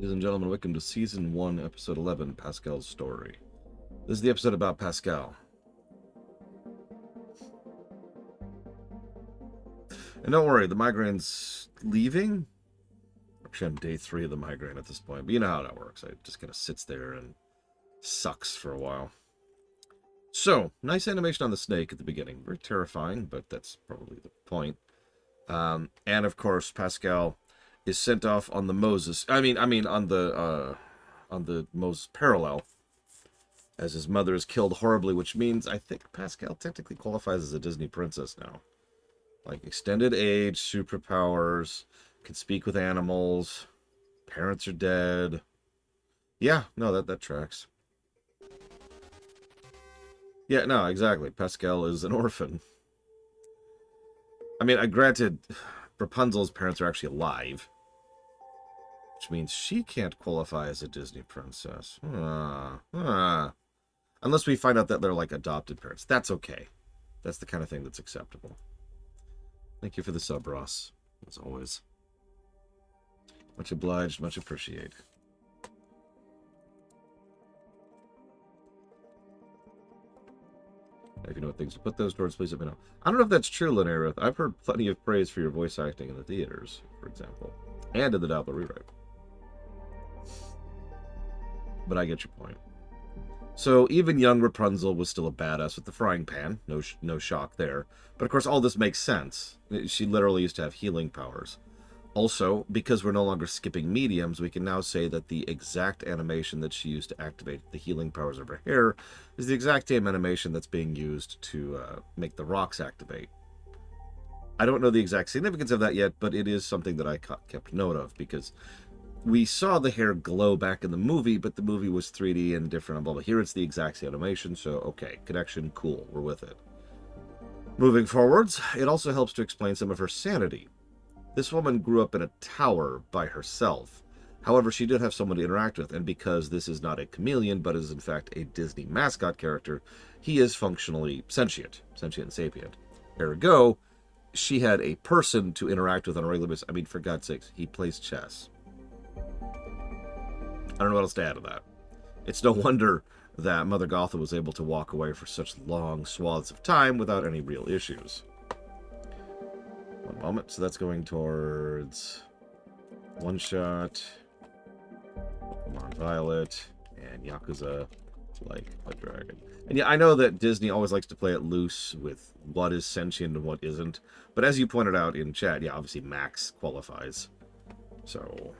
Ladies and gentlemen, welcome to Season 1, Episode 11, Pascal's Story. This is the episode about Pascal. And don't worry, the migraine's leaving. Actually, I'm day 3 of the migraine at this point, but you know how that works. It just kind of sits there and sucks for a while. So, nice animation on the snake at the beginning. Very terrifying, but that's probably the point. And of course, Pascal is sent off on the Moses. On the Moses parallel, as his mother is killed horribly, which means I think Pascal technically qualifies as a Disney princess now. Like extended age, superpowers, can speak with animals, parents are dead. Yeah, no, that tracks. Yeah, no, exactly. Pascal is an orphan. I mean, granted, Rapunzel's parents are actually alive, which means she can't qualify as a Disney princess. Unless we find out that they're like adopted parents. That's okay. That's the kind of thing that's acceptable. Thank you for the sub, Ross, as always. Much obliged, much appreciated. If you know what things to put those towards, please let me know. I don't know if that's true, Linerith. I've heard plenty of praise for your voice acting in the theaters, for example, and in the Doppler rewrite. But I get your point. So even young Rapunzel was still a badass with the frying pan. No shock there. But of course, all this makes sense. She literally used to have healing powers. Also, because we're no longer skipping mediums, we can now say that the exact animation that she used to activate the healing powers of her hair is the exact same animation that's being used to make the rocks activate. I don't know the exact significance of that yet, but it is something that I kept note of, because we saw the hair glow back in the movie, but the movie was 3D and different and blah, blah. Here it's the exact same animation, so okay, connection, cool, we're with it. Moving forwards, it also helps to explain some of her sanity. This woman grew up in a tower by herself. However, she did have someone to interact with, and because this is not a chameleon, but is in fact a Disney mascot character, he is functionally sentient and sapient. Ergo, she had a person to interact with on a regular basis. I mean, for God's sakes, he plays chess. I don't know what else to add to that. It's no wonder that Mother Gothel was able to walk away for such long swaths of time without any real issues. One moment. So that's going towards One Shot, Pokemon Violet, and Yakuza Like a Dragon. And yeah, I know that Disney always likes to play it loose with what is sentient and what isn't. But as you pointed out in chat, yeah, obviously Max qualifies. So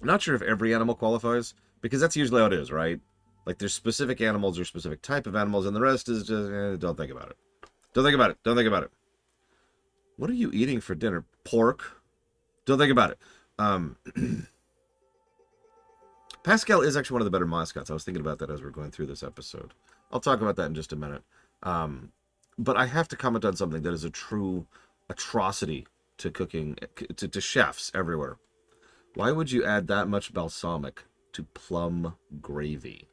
I'm not sure if every animal qualifies, because that's usually how it is, right? Like there's specific animals or specific type of animals, and the rest is just, don't think about it. Don't think about it. Don't think about it. What are you eating for dinner? Pork? Don't think about it. Pascal is actually one of the better mascots. I was thinking about that as we're going through this episode. I'll talk about that in just a minute. But I have to comment on something that is a true atrocity to cooking, to chefs everywhere. Why would you add that much balsamic to plum gravy?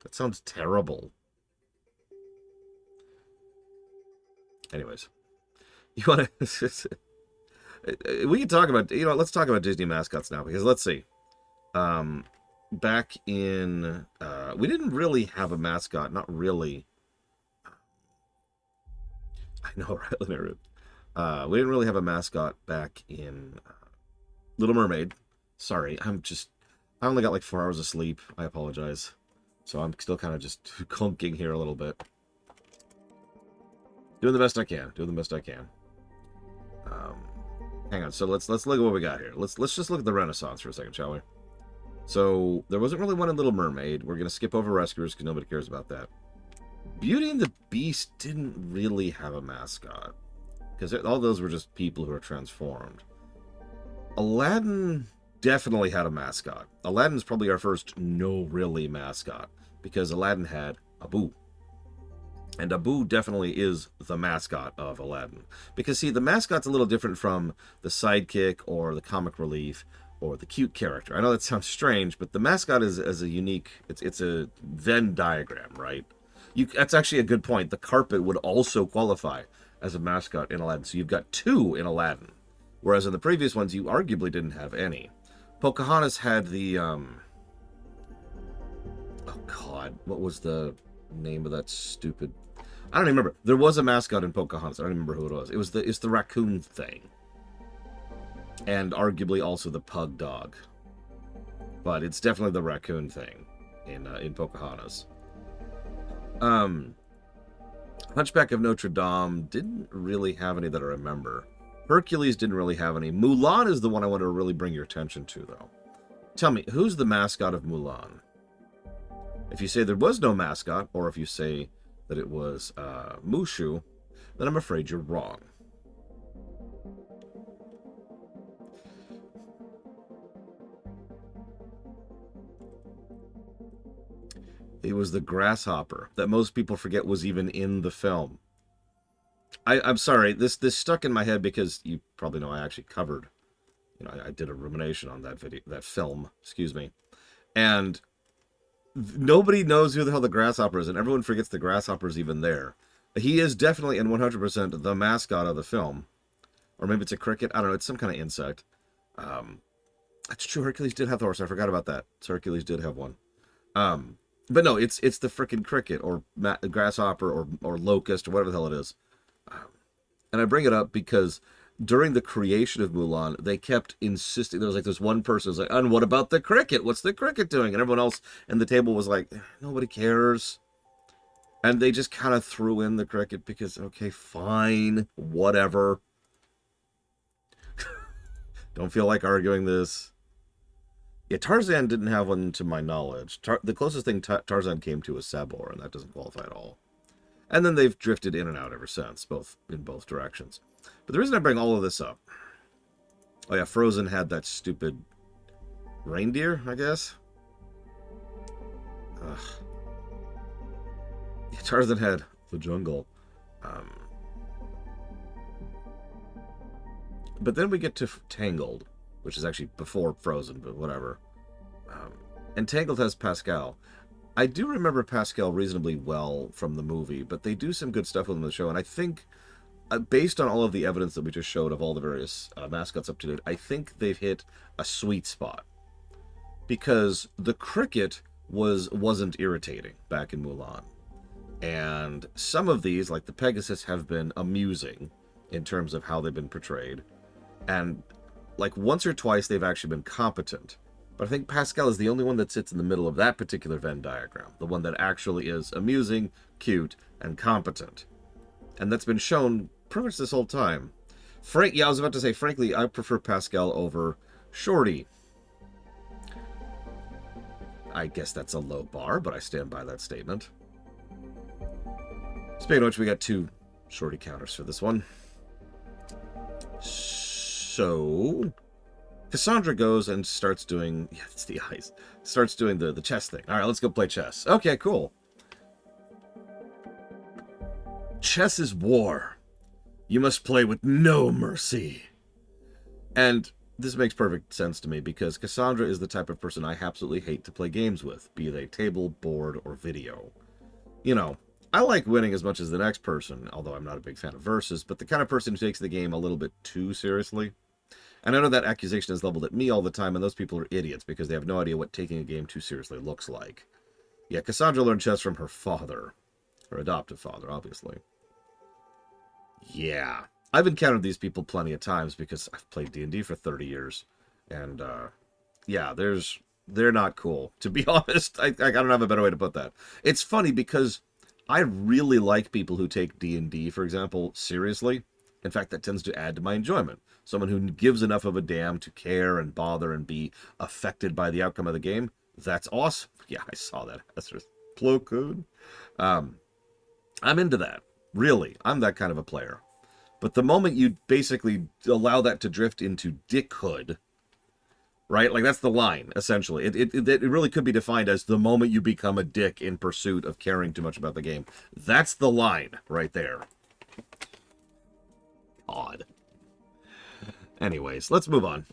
That sounds terrible. Anyways. You want to... we can talk about... let's talk about Disney mascots now, because let's see. Back in... we didn't really have a mascot. Not really. I know, right? We didn't really have a mascot back in Little Mermaid. Sorry, I only got like 4 hours of sleep. I apologize. So I'm still kind of just clunking here a little bit. Doing the best I can. Hang on. So let's look at what we got here. Let's just look at the Renaissance for a second, shall we? So there wasn't really one in Little Mermaid. We're gonna skip over Rescuers because nobody cares about that. Beauty and the Beast didn't really have a mascot, because all those were just people who were transformed. Aladdin definitely had a mascot. Aladdin's probably our first no-really mascot, because Aladdin had Abu. And Abu definitely is the mascot of Aladdin. Because, see, the mascot's a little different from the sidekick or the comic relief or the cute character. I know that sounds strange, but the mascot is a unique... It's a Venn diagram, right? That's actually a good point. The carpet would also qualify as a mascot in Aladdin. So you've got 2 in Aladdin. Whereas in the previous ones, you arguably didn't have any. Pocahontas had the, oh God, what was the name of that stupid... I don't even remember. There was a mascot in Pocahontas. I don't remember who it was. It's the raccoon thing. And arguably also the pug dog. But it's definitely the raccoon thing in Pocahontas. Hunchback of Notre Dame didn't really have any that I remember. Hercules didn't really have any. Mulan is the one I want to really bring your attention to, though. Tell me, who's the mascot of Mulan? If you say there was no mascot, or if you say that it was Mushu, then I'm afraid you're wrong. It was the grasshopper that most people forget was even in the film. I'm sorry, this stuck in my head because you probably know I actually covered, I did a rumination on that film, excuse me, and nobody knows who the hell the grasshopper is, and everyone forgets the grasshopper's even there. He is definitely and 100% the mascot of the film, or maybe it's a cricket. I don't know. It's some kind of insect. That's true. Hercules did have the horse. I forgot about that. So Hercules did have one. But no, it's the frickin' cricket or grasshopper or locust or whatever the hell it is. And I bring it up because during the creation of Mulan, they kept insisting. There was like this one person was like, and what about the cricket? What's the cricket doing? And everyone else in the table was like, nobody cares. And they just kind of threw in the cricket because, okay, fine, whatever. Don't feel like arguing this. Yeah, Tarzan didn't have one to my knowledge. The closest thing Tarzan came to was Sabor, and that doesn't qualify at all. And then they've drifted in and out ever since, in both directions. But the reason I bring all of this up... Oh yeah, Frozen had that stupid reindeer, I guess? Ugh. Yeah, Tarzan had the jungle. But then we get to Tangled, which is actually before Frozen, but whatever. And Tangled has Pascal. I do remember Pascal reasonably well from the movie, but they do some good stuff with him in the show, and I think, based on all of the evidence that we just showed of all the various mascots up to date, I think they've hit a sweet spot. Because the cricket wasn't irritating back in Mulan. And some of these, like the Pegasus, have been amusing in terms of how they've been portrayed. And like once or twice they've actually been competent. But I think Pascal is the only one that sits in the middle of that particular Venn diagram. The one that actually is amusing, cute, and competent. And that's been shown pretty much this whole time. Yeah, I was about to say, frankly, I prefer Pascal over Shorty. I guess that's a low bar, but I stand by that statement. Speaking of which, we got 2 Shorty counters for this one. So... Cassandra goes and starts doing... Yeah, it's the eyes. Starts doing the chess thing. Alright, let's go play chess. Okay, cool. Chess is war. You must play with no mercy. And this makes perfect sense to me because Cassandra is the type of person I absolutely hate to play games with, be they table, board, or video. I like winning as much as the next person, although I'm not a big fan of versus, but the kind of person who takes the game a little bit too seriously. And I know that accusation is leveled at me all the time, and those people are idiots because they have no idea what taking a game too seriously looks like. Yeah, Cassandra learned chess from her father. Her adoptive father, obviously. Yeah. I've encountered these people plenty of times because I've played D&D for 30 years. And, yeah, they're not cool. To be honest, I don't have a better way to put that. It's funny because I really like people who take D&D, for example, seriously. In fact, that tends to add to my enjoyment. Someone who gives enough of a damn to care and bother and be affected by the outcome of the game. That's awesome. Yeah, I saw that. That's just Plo Koon. I'm into that. Really. I'm that kind of a player. But the moment you basically allow that to drift into dickhood, right? Like, that's the line, essentially. It really could be defined as the moment you become a dick in pursuit of caring too much about the game. That's the line right there. Odd. Anyways, let's move on.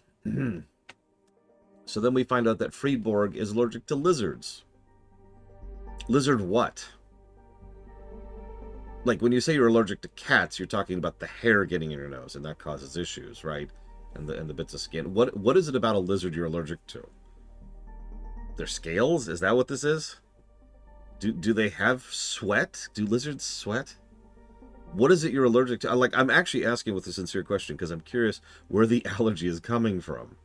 So then we find out that Friedborg is allergic to lizards. Lizard what? Like, when you say you're allergic to cats, you're talking about the hair getting in your nose, and that causes issues, right? and the bits of skin. What is it about a lizard you're allergic to? Their scales? Is that what this is? Do they have sweat? Do lizards sweat? What is it you're allergic to? Like, I'm actually asking with a sincere question because I'm curious where the allergy is coming from.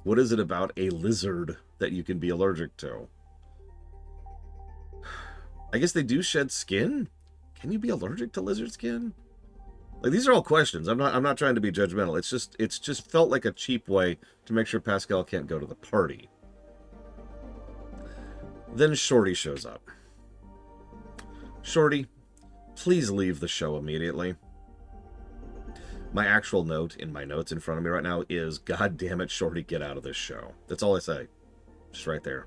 What is it about a lizard that you can be allergic to? I guess they do shed skin? Can you be allergic to lizard skin? Like, these are all questions. I'm not trying to be judgmental. It's just felt like a cheap way to make sure Pascal can't go to the party. Then Shorty shows up. Shorty, please leave the show immediately. My actual note in my notes in front of me right now is, God damn it, Shorty, get out of this show. That's all I say. Just right there.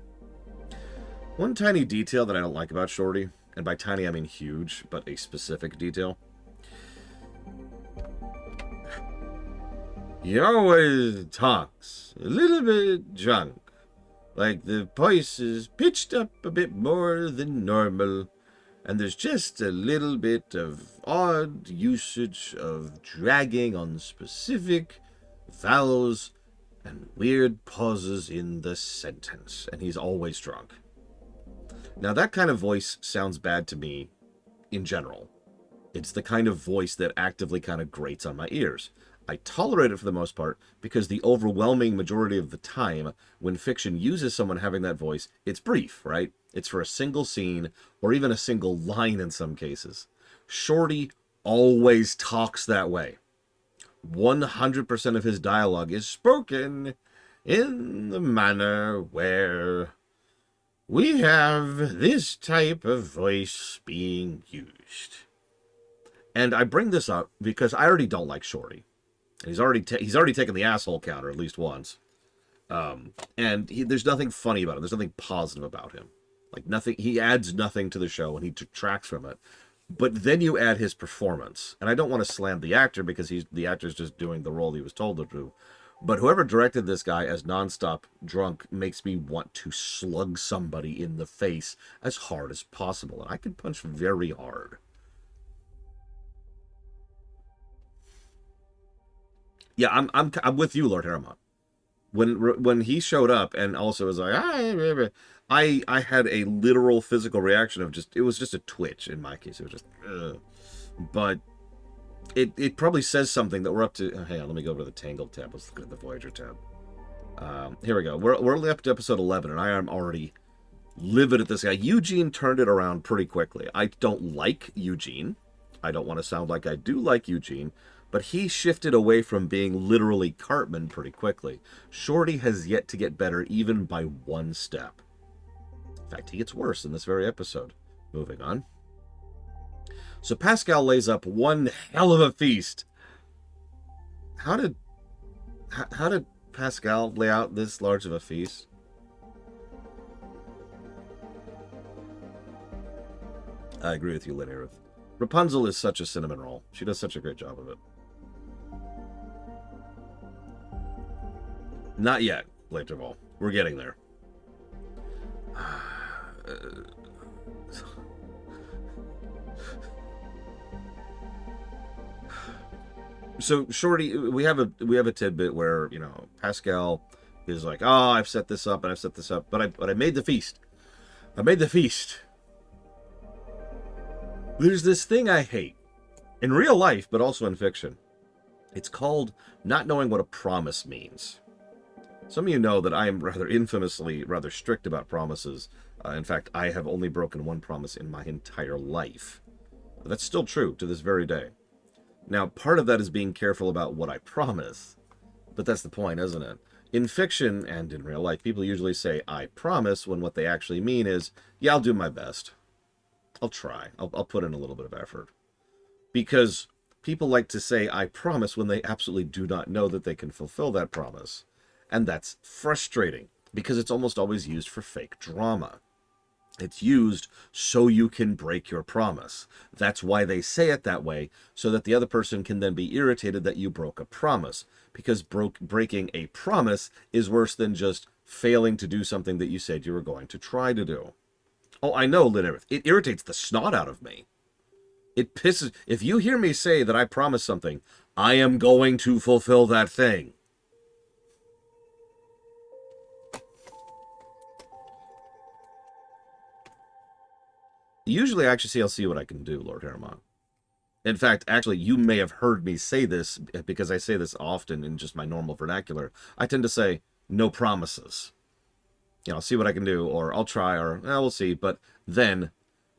One tiny detail that I don't like about Shorty, and by tiny I mean huge, but a specific detail. He always talks a little bit drunk. Like the voice is pitched up a bit more than normal, and there's just a little bit of odd usage of dragging on specific vowels and weird pauses in the sentence, and he's always drunk. Now, that kind of voice sounds bad to me in general. It's the kind of voice that actively kind of grates on my ears. I tolerate it for the most part because the overwhelming majority of the time when fiction uses someone having that voice, it's brief, right? It's for a single scene or even a single line in some cases. Shorty always talks that way. 100% of his dialogue is spoken in the manner where we have this type of voice being used. And I bring this up because I already don't like Shorty. He's already taken the asshole counter at least once, and there's nothing funny about him. There's nothing positive about him. Like nothing. He adds nothing to the show, and he detracts from it. But then you add his performance, and I don't want to slam the actor because the actor's just doing the role he was told to do. But whoever directed this guy as nonstop drunk makes me want to slug somebody in the face as hard as possible, and I can punch very hard. Yeah, I'm with you, Lord Harriman. When he showed up and also was like, I had a literal physical reaction of it was just a twitch in my case. It was just, ugh. But it probably says something that we're up to. Hang on, let me go over to the Tangled tab. Let's look at the Voyager tab. Here we go. We're only up to episode 11, and I am already livid at this guy. Eugene turned it around pretty quickly. I don't like Eugene. I don't want to sound like I do like Eugene. But he shifted away from being literally Cartman pretty quickly. Shorty has yet to get better even by one step. In fact, he gets worse in this very episode. Moving on. So Pascal lays up one hell of a feast. How did Pascal lay out this large of a feast? I agree with you, Lynn. Rapunzel is such a cinnamon roll. She does such a great job of it. Not yet, Laterval. We're getting there. So Shorty, we have a tidbit where, Pascal is like, "Oh, I've set this up and I've set this up, but I made the feast. I made the feast." There's this thing I hate in real life, but also in fiction. It's called not knowing what a promise means. Some of you know that I am infamously rather strict about promises. In fact, I have only broken one promise in my entire life. That's still true to this very day. Now, part of that is being careful about what I promise. But that's the point, isn't it? In fiction and in real life, people usually say, "I promise," when what they actually mean is, "Yeah, I'll do my best. I'll try. I'll put in a little bit of effort." Because people like to say, "I promise," when they absolutely do not know that they can fulfill that promise. And that's frustrating, because it's almost always used for fake drama. It's used so you can break your promise. That's why they say it that way, so that the other person can then be irritated that you broke a promise. Because breaking a promise is worse than just failing to do something that you said you were going to try to do. Oh, I know, Linnerith. It irritates the snot out of me. It pisses... If you hear me say that I promise something, I am going to fulfill that thing. Usually, I actually say I'll see what I can do, Lord Harriman. In fact, actually, you may have heard me say this because I say this often in just my normal vernacular. I tend to say, no promises. You know, I'll see what I can do, or I'll try, or we'll see. But then,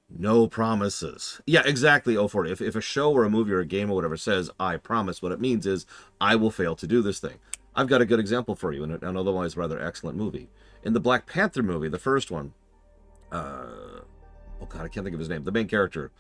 no promises. Yeah, exactly, 040. If a show or a movie or a game or whatever says, I promise, what it means is, I will fail to do this thing. I've got a good example for you in an otherwise rather excellent movie. In the Black Panther movie, the first one, oh God, I can't think of his name. The main character,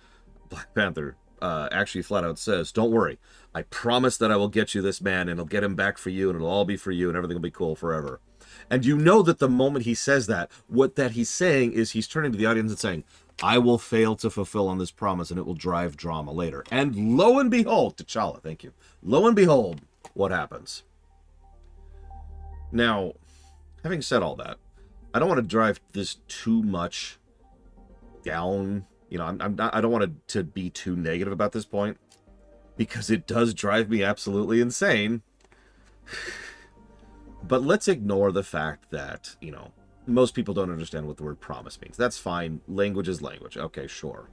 Black Panther, actually flat out says, don't worry, I promise that I will get you this man, and I'll get him back for you, and it'll all be for you, and everything will be cool forever. And you know that the moment he says that, what that he's saying is he's turning to the audience and saying, I will fail to fulfill on this promise, and it will drive drama later. And lo and behold, T'Challa, thank you. Lo and behold, what happens? Now, having said all that, I don't want to drive this too much down. You know, I don't want to be too negative about this point, because it does drive me absolutely insane. But let's ignore the fact that, you know, most people don't understand what the word promise means. That's fine. Language is language. Okay, sure.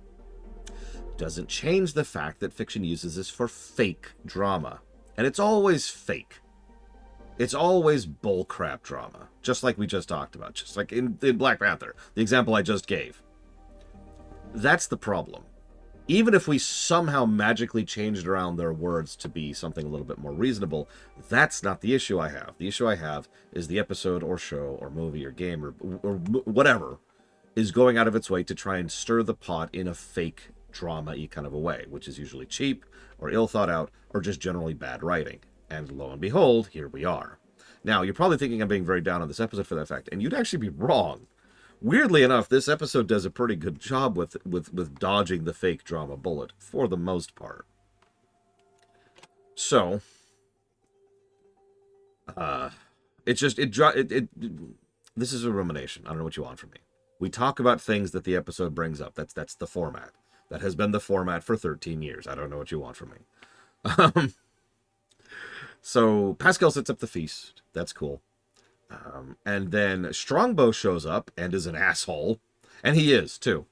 Doesn't change the fact that fiction uses this for fake drama. And it's always fake. It's always bullcrap drama. Just like we just talked about. Just like in Black Panther, the example I just gave. That's the problem. Even if we somehow magically changed around their words to be something a little bit more reasonable, that's not the issue I have. The issue I have is the episode or show or movie or game or whatever is going out of its way to try and stir the pot in a fake drama-y kind of a way, which is usually cheap or ill thought out or just generally bad writing. And lo and behold, here we are. Now, you're probably thinking I'm being very down on this episode for that fact, and you'd actually be wrong. Weirdly enough, this episode does a pretty good job with dodging the fake drama bullet, for the most part. So, this is a rumination. I don't know what you want from me. We talk about things that the episode brings up. That's the format. That has been the format for 13 years. I don't know what you want from me. So, Pascal sets up the feast. That's cool. And then Strongbow shows up and is an asshole. And he is, too.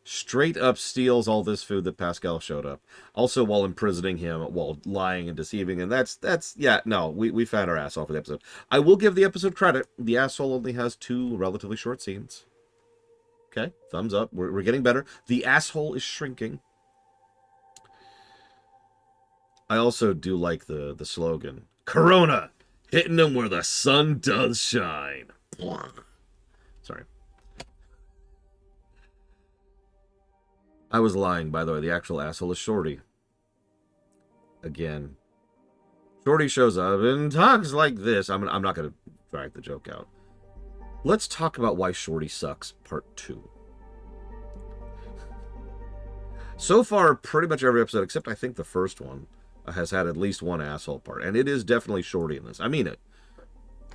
Straight up steals all this food that Pascal showed up. Also while imprisoning him, while lying and deceiving. And we found our asshole for the episode. I will give the episode credit. The asshole only has 2 relatively short scenes. Okay, thumbs up. We're getting better. The asshole is shrinking. I also do like the slogan. Corona! Hitting them where the sun does shine. Sorry. I was lying, by the way. The actual asshole is Shorty. Again. Shorty shows up and talks like this. I'm not going to drag the joke out. Let's talk about why Shorty sucks, part 2. So far, pretty much every episode, except I think the first one, has had at least one asshole part. And it is definitely Shorty in this. I mean it.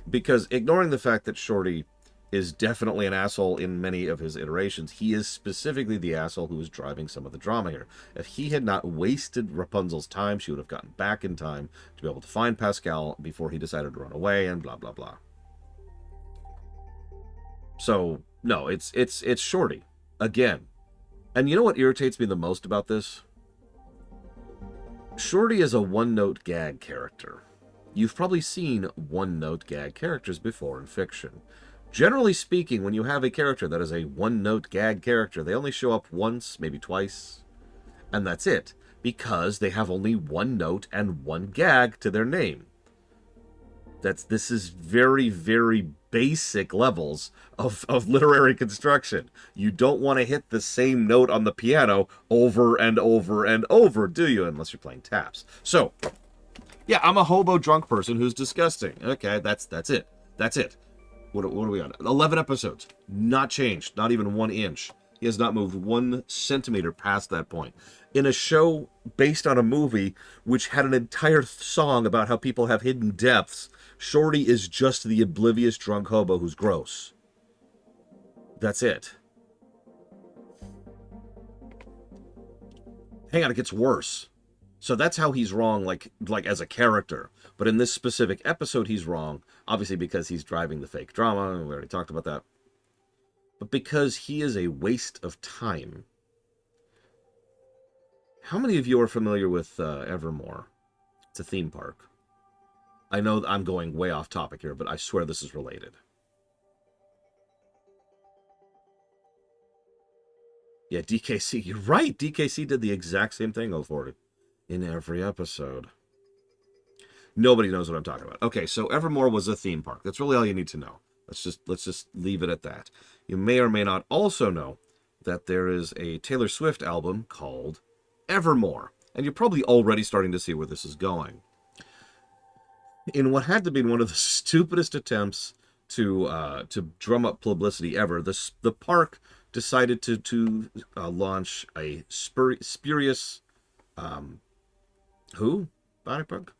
Because ignoring the fact that Shorty is definitely an asshole in many of his iterations, he is specifically the asshole who is driving some of the drama here. If he had not wasted Rapunzel's time, she would have gotten back in time to be able to find Pascal before he decided to run away and blah, blah, blah. So, no, it's Shorty. Again. And you know what irritates me the most about this? Shorty is a one-note gag character. You've probably seen one-note gag characters before in fiction. Generally speaking, when you have a character that is a one-note gag character, they only show up once, maybe twice, and that's it, because they have only one note and one gag to their name. This is very, very basic levels of literary construction. You don't want to hit the same note on the piano over and over and over, do you? Unless you're playing taps. So, yeah, I'm a hobo drunk person who's disgusting. Okay, that's it. That's it. What are we on? 11 episodes. Not changed. Not even 1 inch. He has not moved 1 centimeter past that point. In a show based on a movie which had an entire song about how people have hidden depths, Shorty is just the oblivious drunk hobo who's gross. That's it. Hang on, it gets worse. So that's how he's wrong, like as a character. But in this specific episode, he's wrong. Obviously because he's driving the fake drama. We already talked about that. But because he is a waste of time. How many of you are familiar with Evermore? It's a theme park. I know I'm going way off topic here, but I swear this is related. Yeah, DKC. You're right. DKC did the exact same thing, O40, in every episode. Nobody knows what I'm talking about. Okay, so Evermore was a theme park. That's really all you need to know. Let's just leave it at that. You may or may not also know that there is a Taylor Swift album called Evermore, and you're probably already starting to see where this is going. In what had to be one of the stupidest attempts to drum up publicity ever, the park decided to launch a spurious who? Bionic Punk?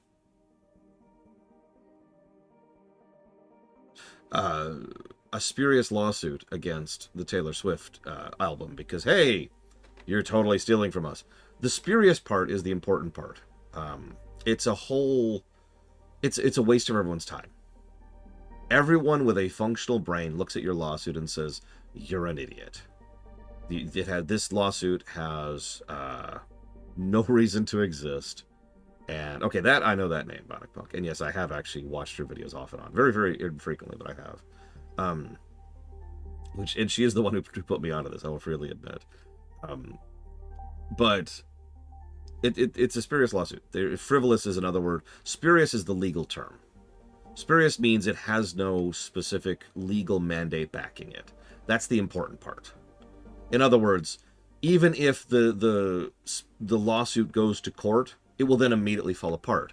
A spurious lawsuit against the Taylor Swift album because, hey, you're totally stealing from us. The spurious part is the important part. It's a whole... It's a waste of everyone's time. Everyone with a functional brain looks at your lawsuit and says, you're an idiot. This lawsuit has no reason to exist. And, okay, that I know that name, Bionic Punk. And yes, I have actually watched her videos off and on. Very, very infrequently, but I have. And she is the one who put me onto this, I will freely admit. But it's a spurious lawsuit. Frivolous is another word. Spurious is the legal term. Spurious means it has no specific legal mandate backing it. That's the important part. In other words, even if the lawsuit goes to court, it will then immediately fall apart.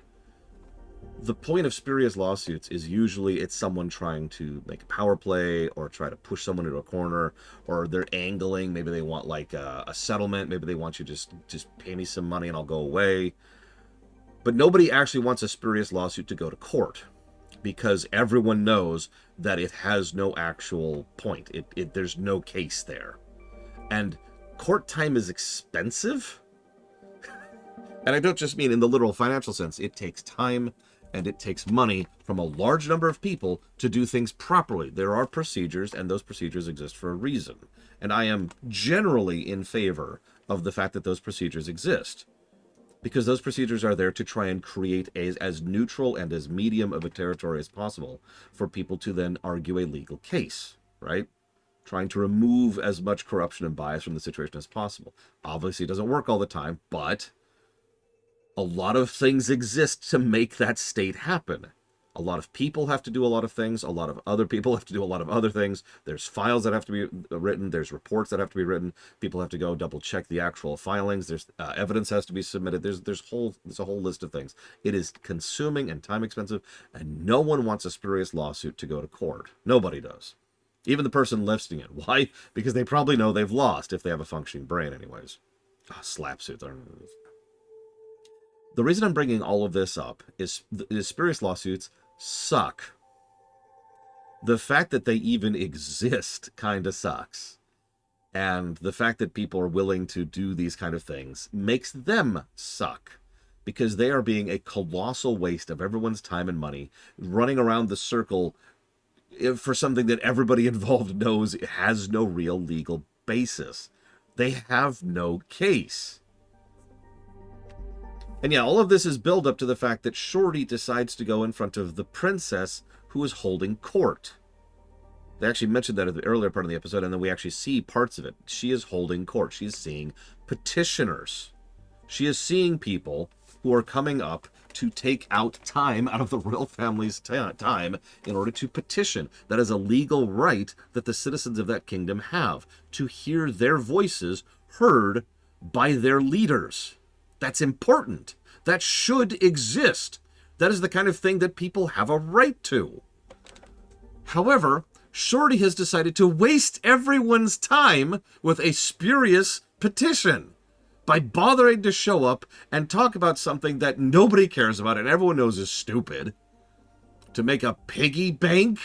The point of spurious lawsuits is usually it's someone trying to make a power play or try to push someone into a corner, or they're angling. Maybe they want like a settlement. Maybe they want you to just pay me some money and I'll go away. But nobody actually wants a spurious lawsuit to go to court because everyone knows that it has no actual point. There's no case there. And court time is expensive. And I don't just mean in the literal financial sense. It takes time and it takes money from a large number of people to do things properly. There are procedures, and those procedures exist for a reason. And I am generally in favor of the fact that those procedures exist, because those procedures are there to try and create as neutral and as medium of a territory as possible for people to then argue a legal case, right? Trying to remove as much corruption and bias from the situation as possible. Obviously, it doesn't work all the time, but a lot of things exist to make that state happen. A lot of people have to do a lot of things. A lot of other people have to do a lot of other things. There's files that have to be written. There's reports that have to be written. People have to go double check the actual filings. There's evidence has to be submitted. There's a whole list of things. It is consuming and time expensive, and no one wants a spurious lawsuit to go to court. Nobody does. Even the person listing it. Why? Because they probably know they've lost if they have a functioning brain anyways. Slap suits. The reason I'm bringing all of this up is spurious lawsuits suck. The fact that they even exist kind of sucks. And the fact that people are willing to do these kind of things makes them suck. Because they are being a colossal waste of everyone's time and money, running around the circle for something that everybody involved knows has no real legal basis. They have no case. And yeah, all of this is build up to the fact that Shorty decides to go in front of the princess who is holding court. They actually mentioned that at the earlier part of the episode, and then we actually see parts of it. She is holding court. She is seeing petitioners. She is seeing people who are coming up to take out time out of the royal family's time in order to petition. That is a legal right that the citizens of that kingdom have, to hear their voices heard by their leaders. That's important. That should exist. That is the kind of thing that people have a right to. However, Shorty has decided to waste everyone's time with a spurious petition by bothering to show up and talk about something that nobody cares about and everyone knows is stupid. To make a piggy bank?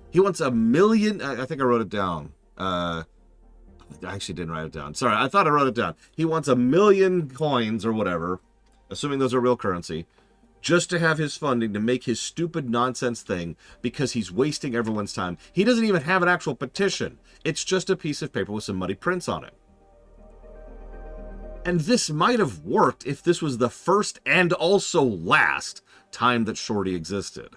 He wants 1 million... I think I wrote it down. I actually didn't write it down. Sorry, I thought I wrote it down. He wants 1 million coins or whatever, assuming those are real currency, just to have his funding to make his stupid nonsense thing because he's wasting everyone's time. He doesn't even have an actual petition. It's just a piece of paper with some muddy prints on it. And this might have worked if this was the first and also last time that Shorty existed.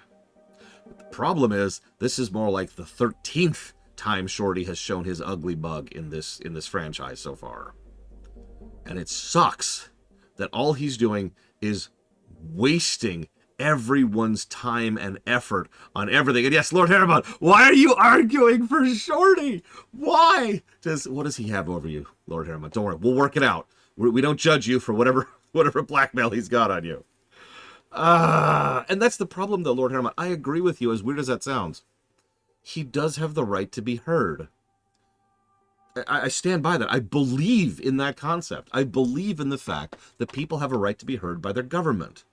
But the problem is, this is more like the 13th time Shorty has shown his ugly bug in this franchise so far. And it sucks that all he's doing is wasting everyone's time and effort on everything. And yes, Lord Harriman, why are you arguing for Shorty? Why? What does he have over you, Lord Harriman? Don't worry, we'll work it out. We don't judge you for whatever blackmail he's got on you. And that's the problem, though, Lord Harriman. I agree with you, as weird as that sounds. He does have the right to be heard. I stand by that. I believe in that concept. I believe in the fact that people have a right to be heard by their government.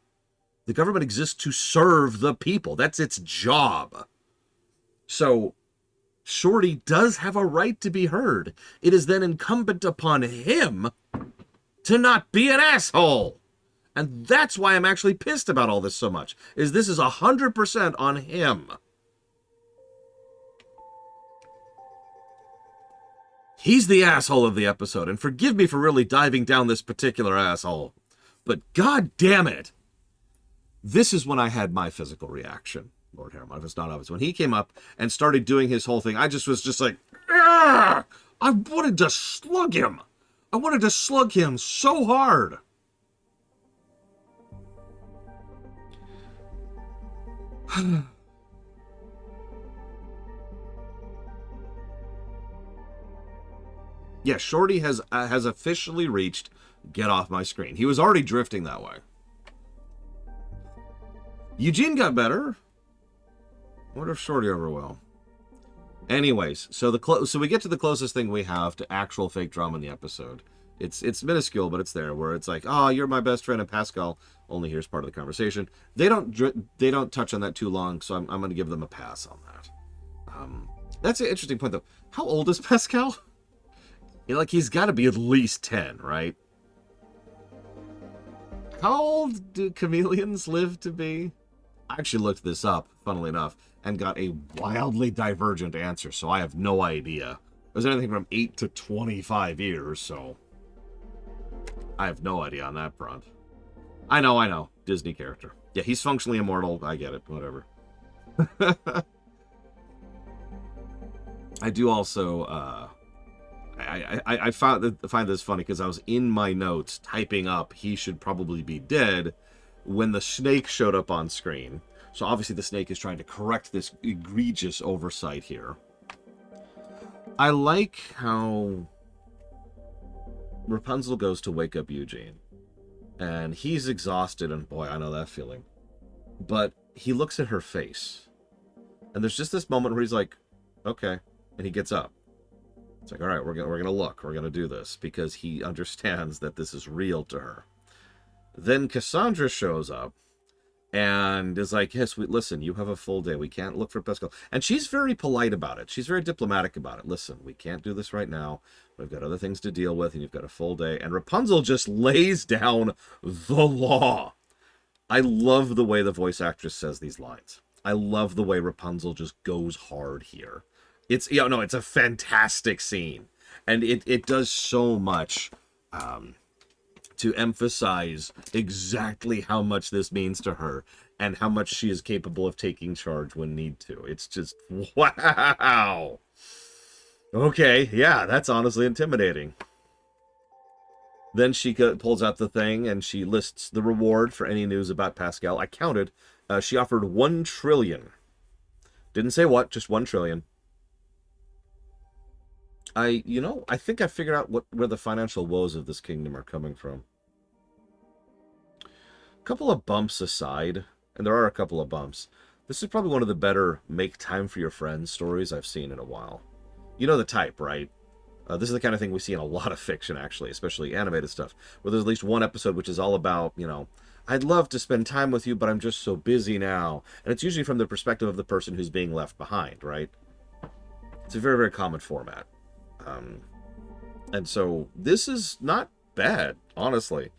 The government exists to serve the people. That's its job. So, Shorty does have a right to be heard. It is then incumbent upon him to not be an asshole. And that's why I'm actually pissed about all this so much, is this is 100% on him. He's the asshole of the episode, and forgive me for really diving down this particular asshole. But god damn it, this is when I had my physical reaction, Lord Harriman, if it's not obvious. When he came up and started doing his whole thing, I was just like, argh! I wanted to slug him. I wanted to slug him so hard. Yeah, Shorty has officially reached get off my screen. He was already drifting that way. Eugene got better. I wonder if Shorty ever will. Anyways, so we get to the closest thing we have to actual fake drama in the episode. It's minuscule, but it's there, where it's like, oh, you're my best friend, and Pascal only hears part of the conversation. They don't touch on that too long, so I'm going to give them a pass on that. That's an interesting point, though. How old is Pascal? Like, he's got to be at least 10, right? How old do chameleons live to be? I actually looked this up, funnily enough, and got a wildly divergent answer, so I have no idea. There's anything from 8 to 25 years, so I have no idea on that front. I know. Disney character. Yeah, he's functionally immortal. I get it. Whatever. I do also, I find this funny because I was in my notes typing up he should probably be dead when the snake showed up on screen. So obviously the snake is trying to correct this egregious oversight here. I like how Rapunzel goes to wake up Eugene. And he's exhausted, and boy, I know that feeling. But he looks at her face. And there's just this moment where he's like, okay. And he gets up. It's like, all right, we're gonna look. We're gonna do this. Because he understands that this is real to her. Then Cassandra shows up. And is like, yes, listen, you have a full day. We can't look for Pascal. And she's very polite about it. She's very diplomatic about it. Listen, we can't do this right now. We've got other things to deal with, and you've got a full day. And Rapunzel just lays down the law. I love the way the voice actress says these lines. I love the way Rapunzel just goes hard here. It's a fantastic scene. And it does so much to emphasize exactly how much this means to her and how much she is capable of taking charge when need to. It's just, wow. Okay, yeah, that's honestly intimidating. Then she pulls out the thing and she lists the reward for any news about Pascal. I counted. She offered 1 trillion. Didn't say what, just 1 trillion. I think I figured out where the financial woes of this kingdom are coming from. A couple of bumps aside, and there are a couple of bumps, this is probably one of the better make time for your friends stories I've seen in a while. You know the type, right? This is the kind of thing we see in a lot of fiction, actually, especially animated stuff, where there's at least one episode which is all about, I'd love to spend time with you, but I'm just so busy now. And it's usually from the perspective of the person who's being left behind, right? It's a very, very common format. And so this is not bad, honestly.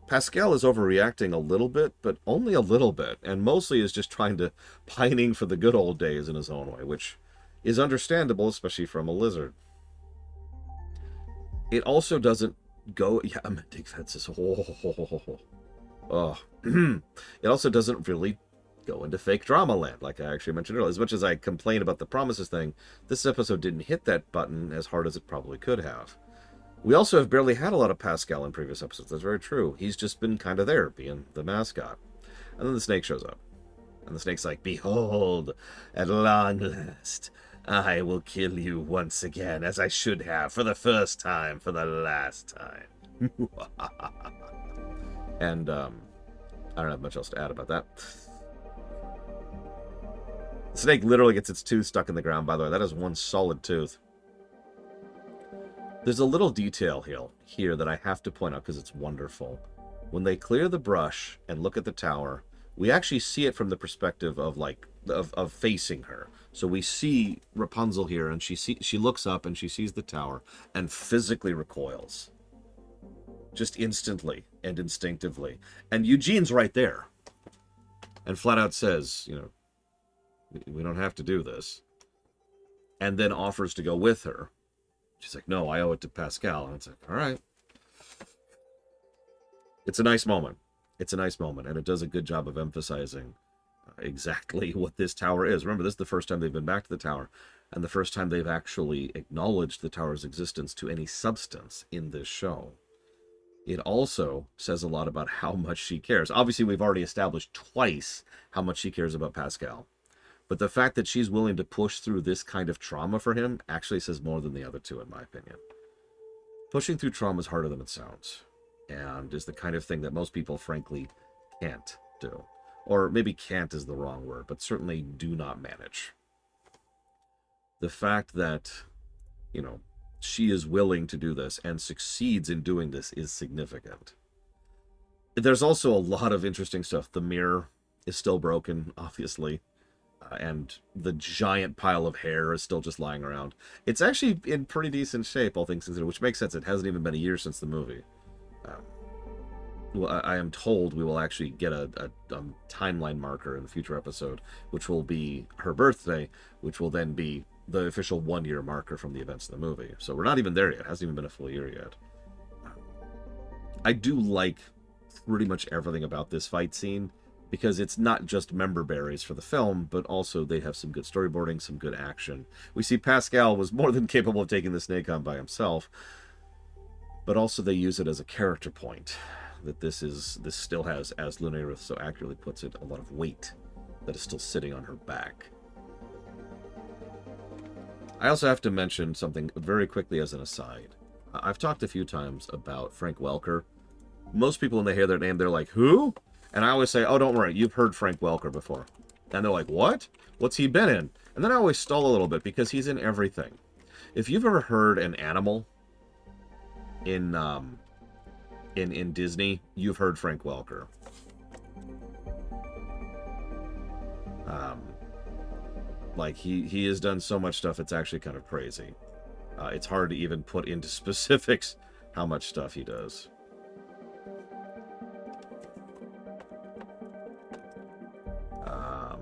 Pascal is overreacting a little bit, but only a little bit, and mostly is just pining for the good old days in his own way, which is understandable, especially from a lizard. It also doesn't Go, yeah, mending fences. Oh. It also doesn't really go into fake drama land, like I actually mentioned earlier. As much as I complain about the promises thing, this episode didn't hit that button as hard as it probably could have. We also have barely had a lot of Pascal in previous episodes. That's very true. He's just been kind of there, being the mascot. And then the snake shows up. And the snake's like, "Behold, at long last, I will kill you once again, as I should have, for the first time, for the last time." And, I don't have much else to add about that. The snake literally gets its tooth stuck in the ground, by the way. That is one solid tooth. There's a little detail here that I have to point out because it's wonderful. When they clear the brush and look at the tower, we actually see it from the perspective of of facing her. So we see Rapunzel here, and she looks up and she sees the tower and physically recoils, just instantly and instinctively. And Eugene's right there, and flat out says, "We don't have to do this," and then offers to go with her. She's like, "No, I owe it to Pascal." And it's like, all right. It's a nice moment. It's a nice moment, and it does a good job of emphasizing exactly what this tower is. Remember, this is the first time they've been back to the tower, and the first time they've actually acknowledged the tower's existence to any substance in this show. It also says a lot about how much she cares. Obviously, we've already established twice how much she cares about Pascal. But the fact that she's willing to push through this kind of trauma for him actually says more than the other two, in my opinion. Pushing through trauma is harder than it sounds, and is the kind of thing that most people, frankly, can't do. Or maybe can't is the wrong word, but certainly do not manage. The fact that, she is willing to do this and succeeds in doing this is significant. There's also a lot of interesting stuff. The mirror is still broken, obviously. And the giant pile of hair is still just lying around. It's actually in pretty decent shape, all things considered, which makes sense. It hasn't even been a year since the movie. Well, I am told we will actually get a timeline marker in the future episode, which will be her birthday, which will then be the official 1-year marker from the events of the movie. So we're not even there yet. It hasn't even been a full year yet. I do like pretty much everything about this fight scene, because it's not just member berries for the film, but also they have some good storyboarding, some good action. We see Pascal was more than capable of taking the snake on by himself, but also they use it as a character point, that this still has, as Lunarith so accurately puts it, a lot of weight that is still sitting on her back. I also have to mention something very quickly as an aside. I've talked a few times about Frank Welker. Most people, when they hear their name, they're like, "Who?" And I always say, "Oh, don't worry, you've heard Frank Welker before." And they're like, "What? What's he been in?" And then I always stall a little bit, because he's in everything. If you've ever heard an animal in Disney, you've heard Frank Welker. He has done so much stuff, it's actually kind of crazy. It's hard to even put into specifics how much stuff he does.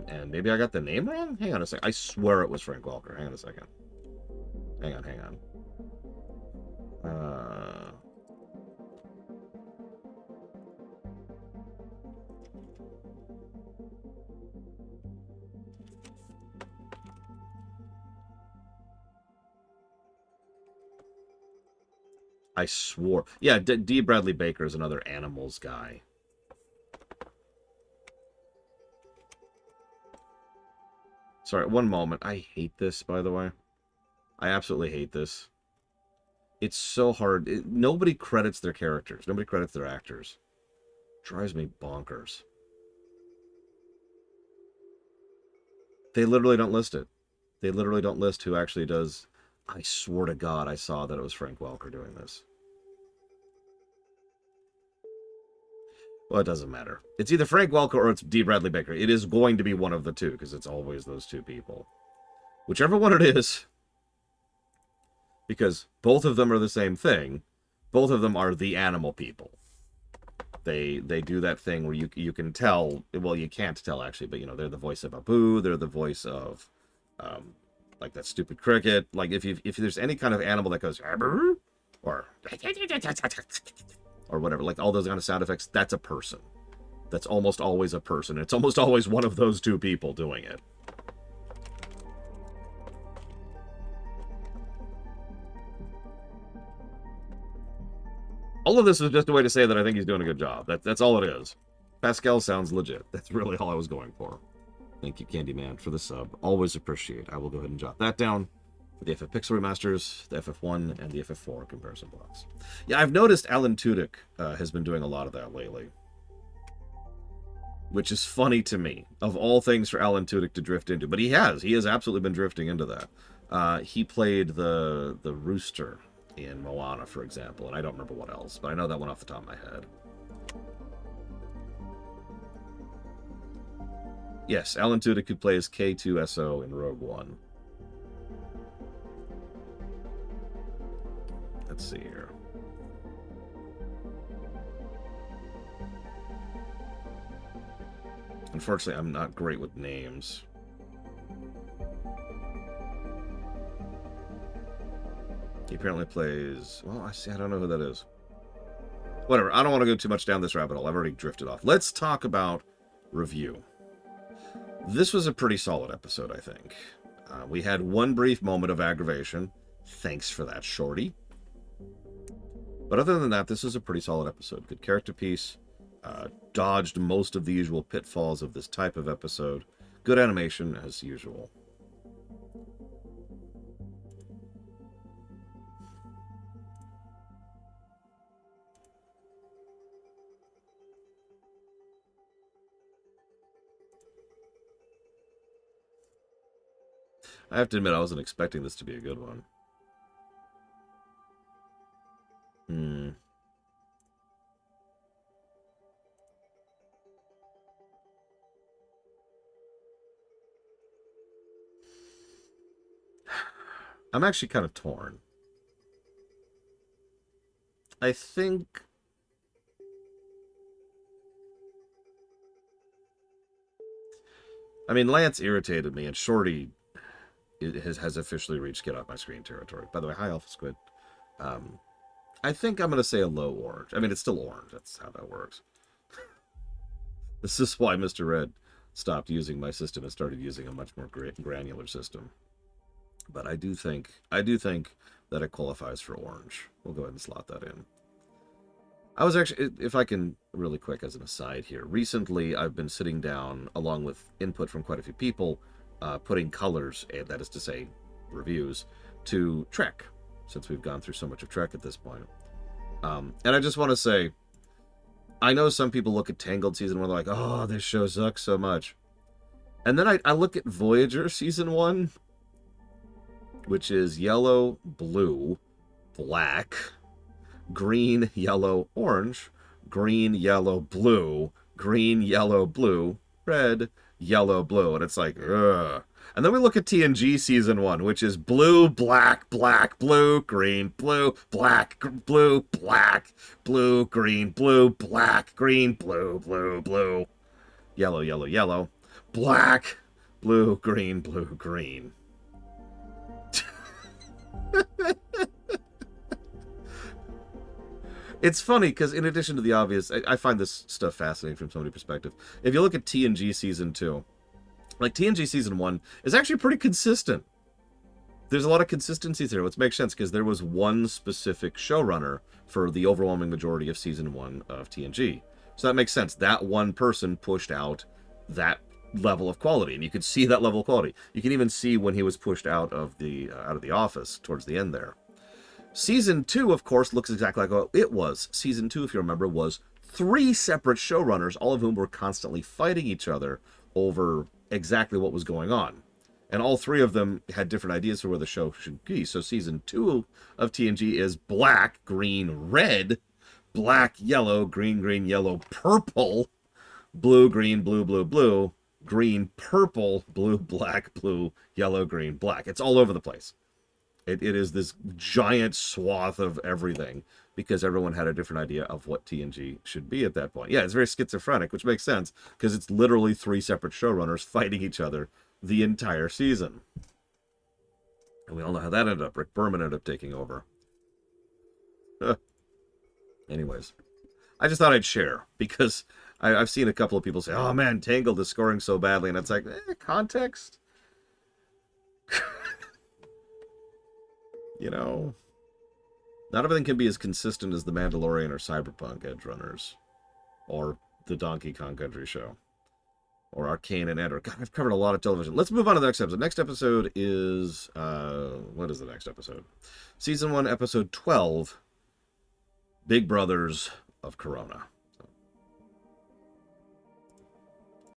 And maybe I got the name wrong? Hang on a second. I swear it was Frank Welker. Hang on a second. Hang on. I swore. Yeah, D. Bradley Baker is another animals guy. Sorry, one moment. I hate this, by the way. I absolutely hate this. It's so hard. Nobody credits their characters. Nobody credits their actors. Drives me bonkers. They literally don't list it. They literally don't list who actually does. I swear to God, I saw that it was Frank Welker doing this. Well, it doesn't matter. It's either Frank Welker or it's D. Bradley Baker. It is going to be one of the two, because it's always those two people. Whichever one it is. Because both of them are the same thing. Both of them are the animal people. They do that thing where you can tell, well, you can't tell actually, but they're the voice of Abu, they're the voice of like that stupid cricket. Like if there's any kind of animal that goes Abu, or whatever, like all those kind of sound effects, that's a person. That's almost always a person. It's almost always one of those two people doing it. All of this is just a way to say that I think he's doing a good job. That's all it is. Pascal sounds legit. That's really all I was going for. Thank you, Candyman, for the sub. Always appreciate. I will go ahead and jot that down for the FF Pixel remasters, the FF1, and the FF4 comparison blocks. Yeah, I've noticed Alan Tudyk has been doing a lot of that lately, which is funny to me. Of all things for Alan Tudyk to drift into, but he has absolutely been drifting into that. He played the rooster in Moana, for example, and I don't remember what else, but I know that one off the top of my head. Yes, Alan Tudyk could play as K2SO in Rogue One. Let's see here. Unfortunately, I'm not great with names. He apparently plays... Well, I don't know who that is. Whatever, I don't want to go too much down this rabbit hole. I've already drifted off. Let's talk about review. This was a pretty solid episode, I think. We had one brief moment of aggravation. Thanks for that, Shorty. But other than that, this is a pretty solid episode. Good character piece. Dodged most of the usual pitfalls of this type of episode. Good animation, as usual. I have to admit, I wasn't expecting this to be a good one. I'm actually kind of torn. I think... I mean, Lance irritated me, and Shorty has officially reached get off my screen territory. By the way, hi, Alpha Squid. I think I'm going to say a low orange. I mean, it's still orange. That's how that works. This is why Mr. Red stopped using my system and started using a much more granular system. But I do think that it qualifies for orange. We'll go ahead and slot that in. I was actually, if I can really quick as an aside here, recently I've been sitting down, along with input from quite a few people, putting colors, that is to say, reviews, to Trek, since we've gone through so much of Trek at this point. And I just want to say, I know some people look at Tangled Season 1, they're like, oh, this show sucks so much. And then I look at Voyager Season 1, which is yellow, blue, black, green, yellow, orange, green, yellow, blue, green, yellow, blue, red, yellow, blue. And it's like, ugh. And then we look at TNG Season 1, which is blue, black, black, blue, green, blue, black, blue, black, blue, green, blue, black, green, blue, blue, blue, yellow, yellow, yellow, black, blue, green, blue, green. It's funny because in addition to the obvious, I find this stuff fascinating from so many perspectives. If you look at TNG Season 2, like TNG Season 1 is actually pretty consistent. There's a lot of consistencies there, which makes sense because there was one specific showrunner for the overwhelming majority of Season 1 of TNG. So that makes sense. That one person pushed out that level of quality, and you could see that level of quality. You can even see when he was pushed out of the office towards the end there. Season 2, of course, looks exactly like what it was. Season 2, if you remember, was 3 separate showrunners, all of whom were constantly fighting each other over exactly what was going on. And all 3 of them had different ideas for where the show should be. So Season 2 of TNG is black, green, red, black, yellow, green, green, yellow, purple, blue, green, blue, blue, blue, green, purple, blue, black, blue, yellow, green, black. It's all over the place. It is this giant swath of everything because everyone had a different idea of what TNG should be at that point. Yeah, it's very schizophrenic, which makes sense because it's literally 3 separate showrunners fighting each other the entire season. And we all know how that ended up. Rick Berman ended up taking over. Anyways, I just thought I'd share because I've seen a couple of people say, "Oh man, Tangled is scoring so badly," and it's like, context. You know, not everything can be as consistent as The Mandalorian or Cyberpunk Edge Runners, or the Donkey Kong Country Show, or Arcane and Andor. God, I've covered a lot of television. Let's move on to the next episode. Next episode is what is the next episode? Season 1, episode 12. Big Brothers of Corona.